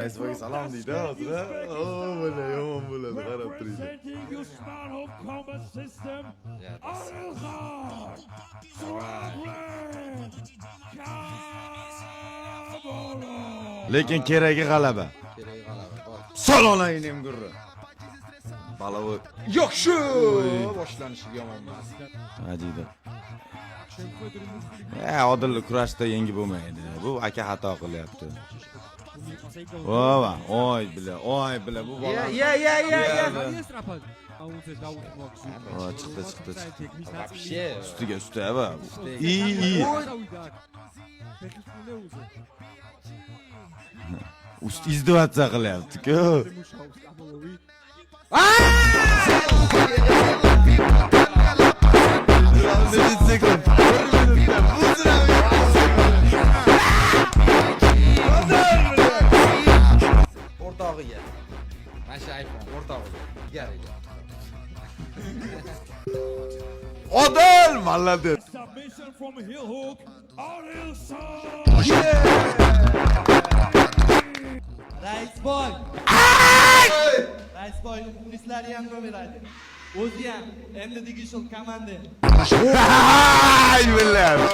Facebook'a salom deydi hozir. O bo'la yomon bo'ladi, qarab turing. Lekin keragi g'alaba. Salonayning gurri. Balavi. Yo'q shu. Boshlanishi yomon emas. Ajida. Odil kurashda yangi bo'lmaydi. Bu aka xato qilyapti. Voy, oy bila bu bola. Chiqdi. Вообще. Ustiga va. İyi. İzdivatsa qilyapti-ku. O'rtog'iga. Mana shu iPhone o'rtog'iga. Gariga. Odil, молодец. Submission from heel hook. Adilson. Raisboy. Raisboy muxlislari ham ko'radi. O'zi ham endi digishul komanda. Ay, billahi.